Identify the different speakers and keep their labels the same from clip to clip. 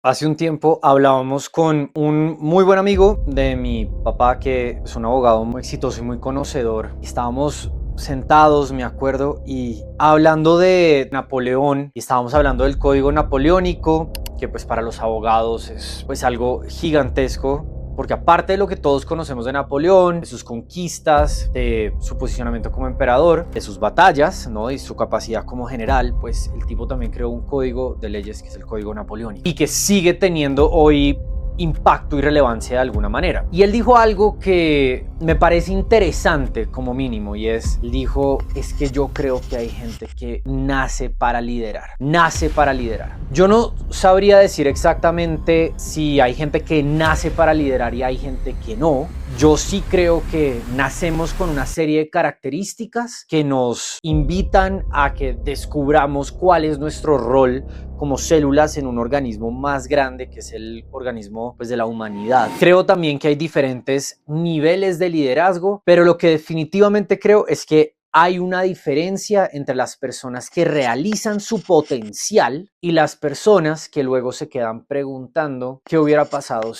Speaker 1: Hace un tiempo hablábamos con un muy buen amigo de mi papá, que es un abogado muy exitoso y muy conocedor. Estábamos sentados, me acuerdo, y hablando de Napoleón, y estábamos hablando del código napoleónico, que pues para los abogados es pues algo gigantesco, porque aparte de lo que todos conocemos de Napoleón, de sus conquistas, de su posicionamiento como emperador, de sus batallas, ¿no? Y su capacidad como general, pues el tipo también creó un código de leyes que es el código napoleónico y que sigue teniendo hoy impacto y relevancia de alguna manera. Y él dijo algo que me parece interesante como mínimo, y dijo, es que yo creo que hay gente que nace para liderar. Yo no sabría decir exactamente si hay gente que nace para liderar y hay gente que no. Yo sí creo que nacemos con una serie de características que nos invitan a que descubramos cuál es nuestro rol como células en un organismo más grande, que es el organismo pues de la humanidad. Creo también que hay diferentes niveles de liderazgo, pero lo que definitivamente creo es que hay una diferencia entre las personas que realizan su potencial y las personas que luego se quedan preguntando qué hubiera pasado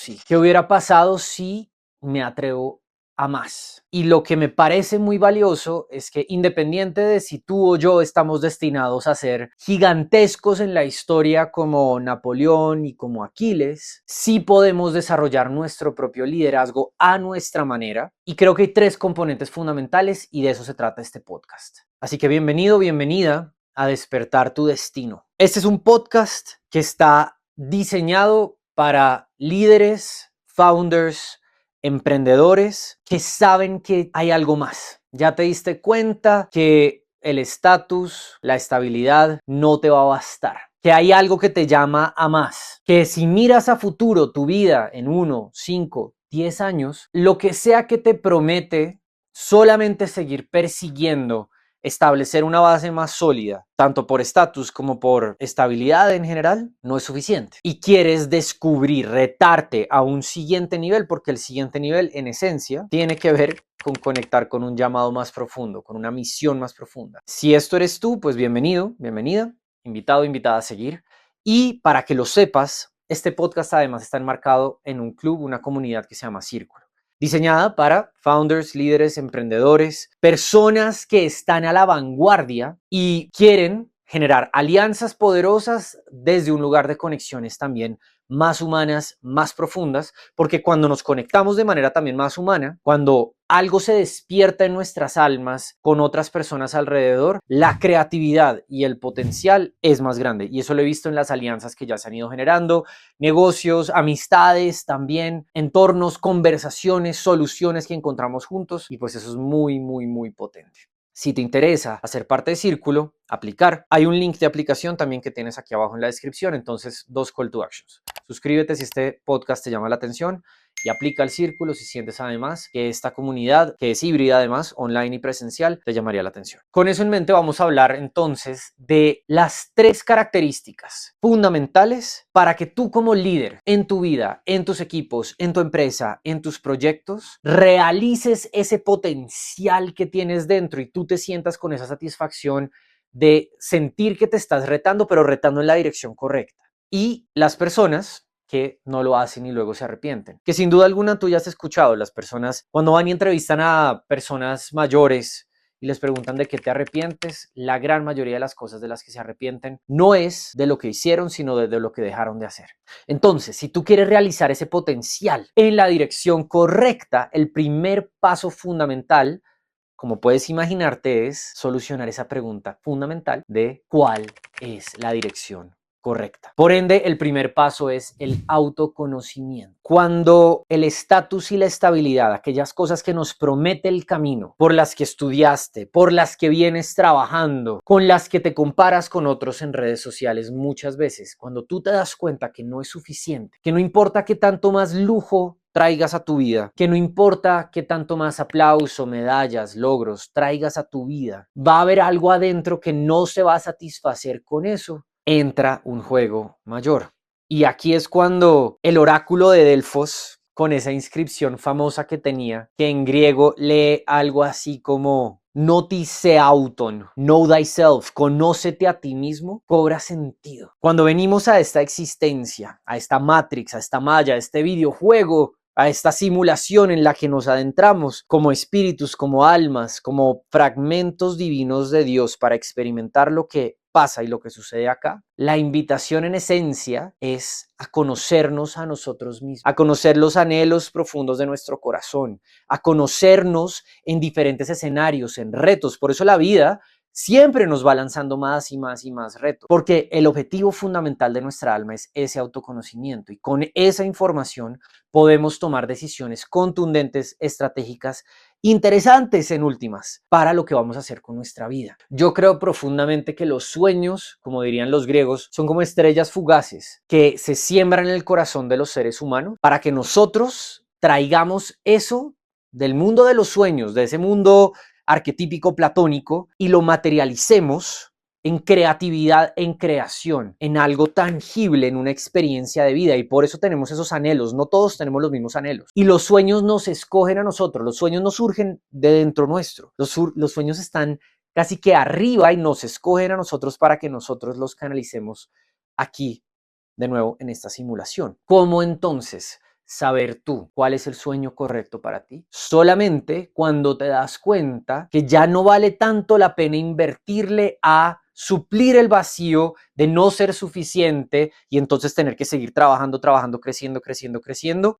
Speaker 1: si me atrevo a más. Y lo que me parece muy valioso es que, independiente de si tú o yo estamos destinados a ser gigantescos en la historia como Napoleón y como Aquiles, sí podemos desarrollar nuestro propio liderazgo a nuestra manera. Y creo que hay tres componentes fundamentales, y de eso se trata este podcast. Así que bienvenido, bienvenida a Despertar tu Destino. Este es un podcast que está diseñado para líderes, founders, emprendedores que saben que hay algo más. Ya te diste cuenta que el estatus, la estabilidad no te va a bastar, que hay algo que te llama a más, que si miras a futuro tu vida en 1, 5, 10 años, lo que sea que te promete solamente seguir persiguiendo establecer una base más sólida, tanto por estatus como por estabilidad en general, no es suficiente. Y quieres descubrir, retarte a un siguiente nivel, porque el siguiente nivel, en esencia, tiene que ver con conectar con un llamado más profundo, con una misión más profunda. Si esto eres tú, pues bienvenido, bienvenida, invitado, invitada a seguir. Y para que lo sepas, este podcast además está enmarcado en un club, una comunidad que se llama Círculo, diseñada para founders, líderes, emprendedores, personas que están a la vanguardia y quieren generar alianzas poderosas desde un lugar de conexiones también más humanas, más profundas, porque cuando nos conectamos de manera también más humana, cuando algo se despierta en nuestras almas con otras personas alrededor, la creatividad y el potencial es más grande. Y eso lo he visto en las alianzas que ya se han ido generando, negocios, amistades, también entornos, conversaciones, soluciones que encontramos juntos, y pues eso es muy, muy, muy potente. Si te interesa hacer parte de Círculo, aplicar, hay un link de aplicación también que tienes aquí abajo en la descripción. Entonces, dos call to actions. Suscríbete si este podcast te llama la atención y aplica al Círculo si sientes además que esta comunidad, que es híbrida además, online y presencial, te llamaría la atención. Con eso en mente vamos a hablar entonces de las tres características fundamentales para que tú como líder en tu vida, en tus equipos, en tu empresa, en tus proyectos, realices ese potencial que tienes dentro y tú te sientas con esa satisfacción de sentir que te estás retando, pero retando en la dirección correcta. Y las personas que no lo hacen y luego se arrepienten, que sin duda alguna tú ya has escuchado, las personas cuando van y entrevistan a personas mayores y les preguntan de qué te arrepientes, la gran mayoría de las cosas de las que se arrepienten no es de lo que hicieron, sino de lo que dejaron de hacer. Entonces, si tú quieres realizar ese potencial en la dirección correcta, el primer paso fundamental, como puedes imaginarte, es solucionar esa pregunta fundamental de cuál es la dirección correcta. Por ende, el primer paso es el autoconocimiento. Cuando el estatus y la estabilidad, aquellas cosas que nos promete el camino, por las que estudiaste, por las que vienes trabajando, con las que te comparas con otros en redes sociales muchas veces, cuando tú te das cuenta que no es suficiente, que no importa qué tanto más lujo traigas a tu vida, que no importa qué tanto más aplauso, medallas, logros traigas a tu vida, va a haber algo adentro que no se va a satisfacer con eso, entra un juego mayor. Y aquí es cuando el oráculo de Delfos, con esa inscripción famosa que tenía, que en griego lee algo así como Notice auton, know thyself, conócete a ti mismo, cobra sentido. Cuando venimos a esta existencia, a esta Matrix, a esta malla, a este videojuego, a esta simulación en la que nos adentramos como espíritus, como almas, como fragmentos divinos de Dios para experimentar lo que pasa y lo que sucede acá, la invitación en esencia es a conocernos a nosotros mismos, a conocer los anhelos profundos de nuestro corazón, a conocernos en diferentes escenarios, en retos. Por eso la vida siempre nos va lanzando más y más y más retos, porque el objetivo fundamental de nuestra alma es ese autoconocimiento y con esa información podemos tomar decisiones contundentes, estratégicas, interesantes en últimas, para lo que vamos a hacer con nuestra vida. Yo creo profundamente que los sueños, como dirían los griegos, son como estrellas fugaces que se siembran en el corazón de los seres humanos para que nosotros traigamos eso del mundo de los sueños, de ese mundo arquetípico platónico, y lo materialicemos en creatividad, en creación, en algo tangible, en una experiencia de vida. Y por eso tenemos esos anhelos. No todos tenemos los mismos anhelos. Y los sueños nos escogen a nosotros. Los sueños no surgen de dentro nuestro. Los sueños están casi que arriba y nos escogen a nosotros para que nosotros los canalicemos aquí, de nuevo, en esta simulación. ¿Cómo entonces saber tú cuál es el sueño correcto para ti? Solamente cuando te das cuenta que ya no vale tanto la pena invertirle a suplir el vacío de no ser suficiente y entonces tener que seguir trabajando, creciendo,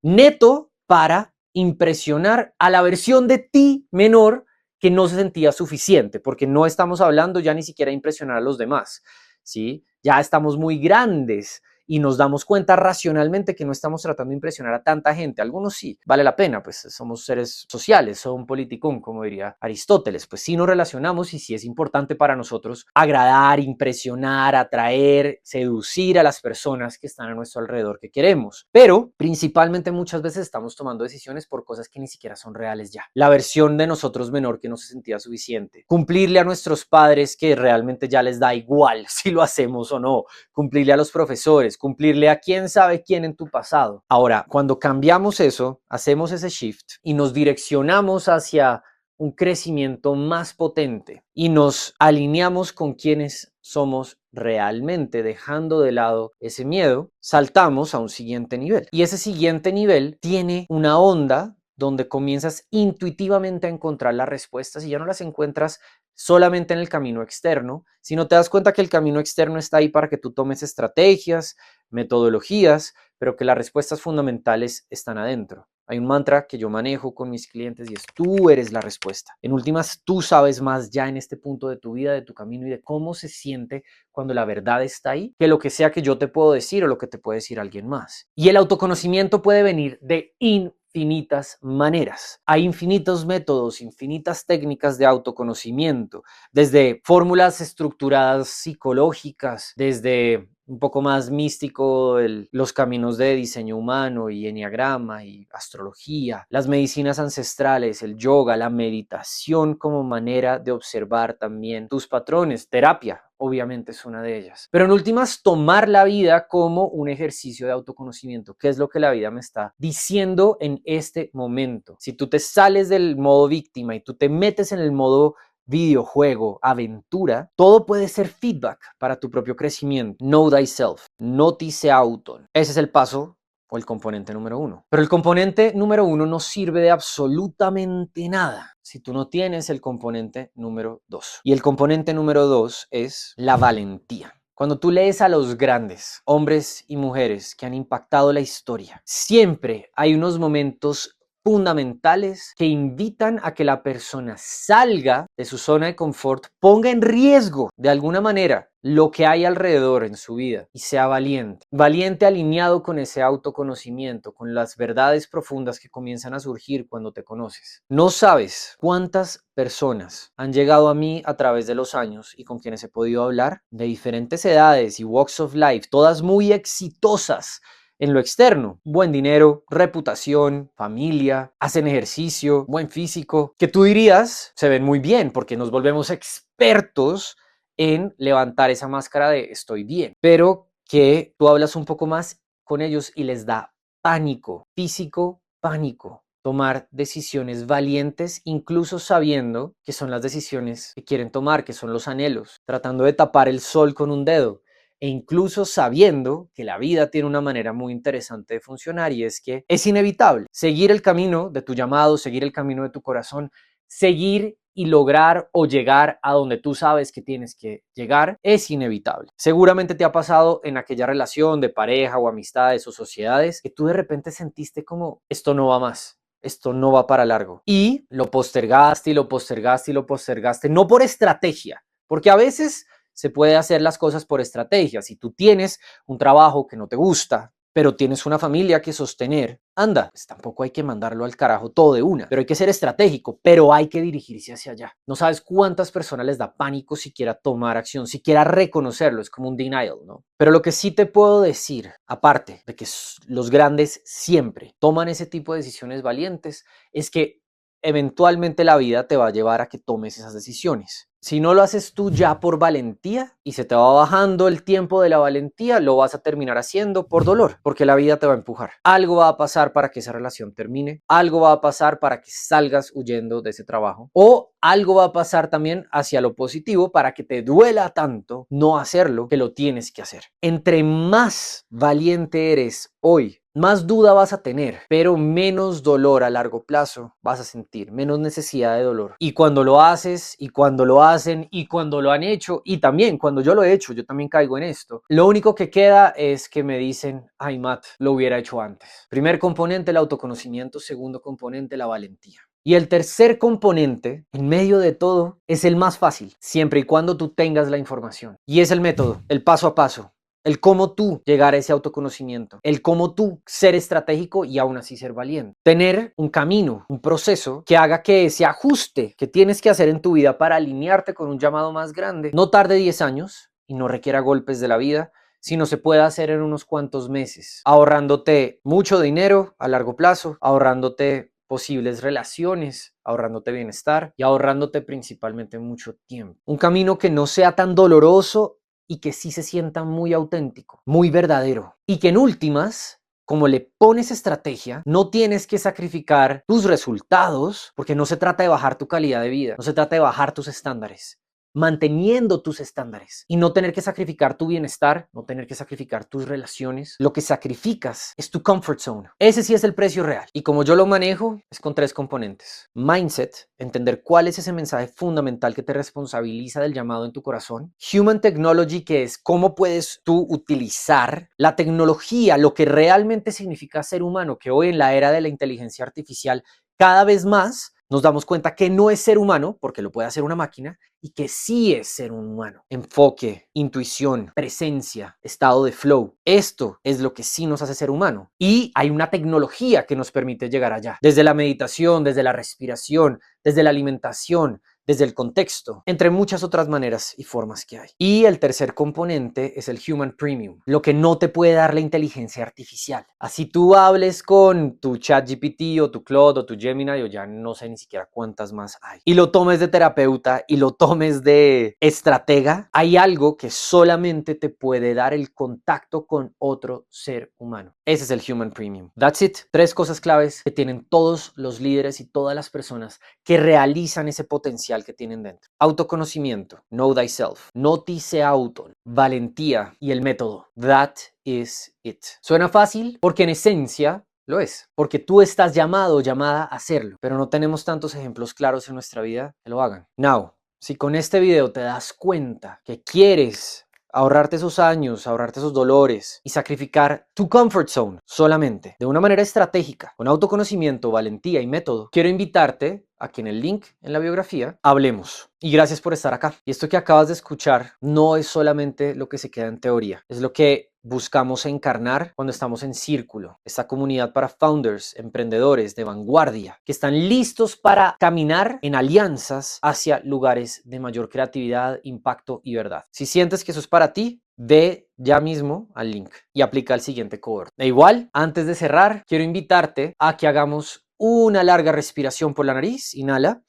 Speaker 1: neto para impresionar a la versión de ti menor que no se sentía suficiente, porque no estamos hablando ya ni siquiera de impresionar a los demás, ¿sí? Ya estamos muy grandes y nos damos cuenta racionalmente que no estamos tratando de impresionar a tanta gente. Algunos sí, vale la pena, pues somos seres sociales, son politicón, como diría Aristóteles, pues sí nos relacionamos y sí es importante para nosotros agradar, impresionar, atraer, seducir a las personas que están a nuestro alrededor que queremos. Pero principalmente muchas veces estamos tomando decisiones por cosas que ni siquiera son reales ya. La versión de nosotros menor que no se sentía suficiente. Cumplirle a nuestros padres que realmente ya les da igual si lo hacemos o no. Cumplirle a los profesores, cumplirle a quién sabe quién en tu pasado. Ahora, cuando cambiamos eso, hacemos ese shift y nos direccionamos hacia un crecimiento más potente y nos alineamos con quienes somos realmente, dejando de lado ese miedo, saltamos a un siguiente nivel. Y ese siguiente nivel tiene una onda donde comienzas intuitivamente a encontrar las respuestas y ya no las encuentras solamente en el camino externo, sino te das cuenta que el camino externo está ahí para que tú tomes estrategias, metodologías, pero que las respuestas fundamentales están adentro. Hay un mantra que yo manejo con mis clientes y es: tú eres la respuesta. En últimas, tú sabes más ya en este punto de tu vida, de tu camino y de cómo se siente cuando la verdad está ahí, que lo que sea que yo te puedo decir o lo que te puede decir alguien más. Y el autoconocimiento puede venir de infinitas maneras. Hay infinitos métodos, infinitas técnicas de autoconocimiento, desde fórmulas estructuradas psicológicas, desde un poco más místico, los caminos de diseño humano y enneagrama y astrología, las medicinas ancestrales, el yoga, la meditación como manera de observar también tus patrones, terapia, obviamente es una de ellas. Pero en últimas, tomar la vida como un ejercicio de autoconocimiento, que es lo que la vida me está diciendo en este momento. Si tú te sales del modo víctima y tú te metes en el modo videojuego, aventura, todo puede ser feedback para tu propio crecimiento. Know thyself, notice auton. Ese es el paso o el componente número uno. Pero el componente número uno no sirve de absolutamente nada si tú no tienes el componente número dos. Y el componente número dos es la valentía. Cuando tú lees a los grandes hombres y mujeres que han impactado la historia, siempre hay unos momentos fundamentales que invitan a que la persona salga de su zona de confort, ponga en riesgo de alguna manera lo que hay alrededor en su vida y sea valiente. Valiente alineado con ese autoconocimiento, con las verdades profundas que comienzan a surgir cuando te conoces. No sabes cuántas personas han llegado a mí a través de los años y con quienes he podido hablar de diferentes edades y walks of life, todas muy exitosas en lo externo: buen dinero, reputación, familia, hacen ejercicio, buen físico, que tú dirías se ven muy bien porque nos volvemos expertos en levantar esa máscara de estoy bien, pero que tú hablas un poco más con ellos y les da pánico, físico, pánico. tomar decisiones valientes, incluso sabiendo que son las decisiones que quieren tomar, que son los anhelos, tratando de tapar el sol con un dedo, e incluso sabiendo que la vida tiene una manera muy interesante de funcionar, y es que es inevitable seguir el camino de tu llamado, seguir el camino de tu corazón, seguir y lograr o llegar a donde tú sabes que tienes que llegar, es inevitable. Seguramente te ha pasado en aquella relación de pareja o amistades o sociedades que tú de repente sentiste como esto no va más. Esto no va para largo. Y lo postergaste y lo postergaste y lo postergaste, no por estrategia, porque a veces se puede hacer las cosas por estrategia. Si tú tienes un trabajo que no te gusta, pero tienes una familia que sostener, anda, pues tampoco hay que mandarlo al carajo todo de una, pero hay que ser estratégico, pero hay que dirigirse hacia allá. No sabes cuántas personas les da pánico siquiera tomar acción, siquiera reconocerlo, es como un denial, ¿no? Pero lo que sí te puedo decir, aparte de que los grandes siempre toman ese tipo de decisiones valientes, es que eventualmente la vida te va a llevar a que tomes esas decisiones. Si no lo haces tú ya por valentía y se te va bajando el tiempo de la valentía, lo vas a terminar haciendo por dolor, porque la vida te va a empujar. Algo va a pasar para que esa relación termine, algo va a pasar para que salgas huyendo de ese trabajo, o algo va a pasar también hacia lo positivo para que te duela tanto no hacerlo que lo tienes que hacer. Entre más valiente eres hoy, más duda vas a tener, pero menos dolor a largo plazo vas a sentir, menos necesidad de dolor. Y cuando lo haces, y cuando lo hacen, y cuando lo han hecho, y también cuando yo lo he hecho, yo también caigo en esto. Lo único que queda es que me dicen, ay Matt, lo hubiera hecho antes. Primer componente, el autoconocimiento. Segundo componente, la valentía. Y el tercer componente, en medio de todo, es el más fácil, siempre y cuando tú tengas la información. Y es el método, el paso a paso. El cómo tú llegar a ese autoconocimiento, el cómo tú ser estratégico y aún así ser valiente. Tener un camino, un proceso que haga que ese ajuste que tienes que hacer en tu vida para alinearte con un llamado más grande no tarde 10 años y no requiera golpes de la vida, sino se puede hacer en unos cuantos meses, ahorrándote mucho dinero a largo plazo, ahorrándote posibles relaciones, ahorrándote bienestar y ahorrándote principalmente mucho tiempo. Un camino que no sea tan doloroso y que sí se sienta muy auténtico, muy verdadero. Y que en últimas, como le pones estrategia, no tienes que sacrificar tus resultados, porque no se trata de bajar tu calidad de vida, no se trata de bajar tus estándares, manteniendo tus estándares y no tener que sacrificar tu bienestar, no tener que sacrificar tus relaciones. Lo que sacrificas es tu comfort zone. Ese sí es el precio real. Y como yo lo manejo, es con 3 componentes. Mindset, entender cuál es ese mensaje fundamental que te responsabiliza del llamado en tu corazón. Human Technology, que es cómo puedes tú utilizar la tecnología, lo que realmente significa ser humano, que hoy en la era de la inteligencia artificial cada vez más nos damos cuenta que no es ser humano, porque lo puede hacer una máquina, y que sí es ser un humano. Enfoque, intuición, presencia, estado de flow. Esto es lo que sí nos hace ser humano. Y hay una tecnología que nos permite llegar allá. Desde la meditación, desde la respiración, desde la alimentación, desde el contexto, entre muchas otras maneras y formas que hay. Y el tercer componente es el Human Premium, lo que no te puede dar la inteligencia artificial. Así tú hables con tu ChatGPT o tu Claude o tu Gemini o ya no sé ni siquiera cuántas más hay, y lo tomes de terapeuta y lo tomes de estratega, hay algo que solamente te puede dar el contacto con otro ser humano. Ese es el Human Premium. That's it. 3 cosas claves que tienen todos los líderes y todas las personas que realizan ese potencial que tienen dentro. Autoconocimiento, know thyself, notice auto, valentía y el método. That is it. Suena fácil porque en esencia lo es, porque tú estás llamado o llamada a hacerlo, pero no tenemos tantos ejemplos claros en nuestra vida que lo hagan. Now, si con este video te das cuenta que quieres ahorrarte esos años, ahorrarte esos dolores y sacrificar tu comfort zone solamente de una manera estratégica, con autoconocimiento, valentía y método, quiero invitarte a que en el link en la biografía hablemos. Y gracias por estar acá. Y esto que acabas de escuchar no es solamente lo que se queda en teoría, es lo que buscamos encarnar cuando estamos en Círculo, esta comunidad para founders, emprendedores de vanguardia, que están listos para caminar en alianzas hacia lugares de mayor creatividad, impacto y verdad. Si sientes que eso es para ti, ve ya mismo al link y aplica el siguiente cohort. E igual, antes de cerrar, quiero invitarte a que hagamos una larga respiración por la nariz. Inhala.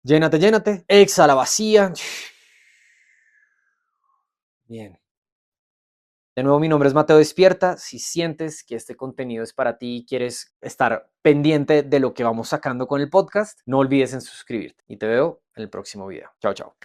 Speaker 1: Llénate, llénate. Exhala vacía. Bien. De nuevo, mi nombre es Mateo Despierta. Si sientes que este contenido es para ti y quieres estar pendiente de lo que vamos sacando con el podcast, no olvides en suscribirte y te veo en el próximo video. Chao, chao.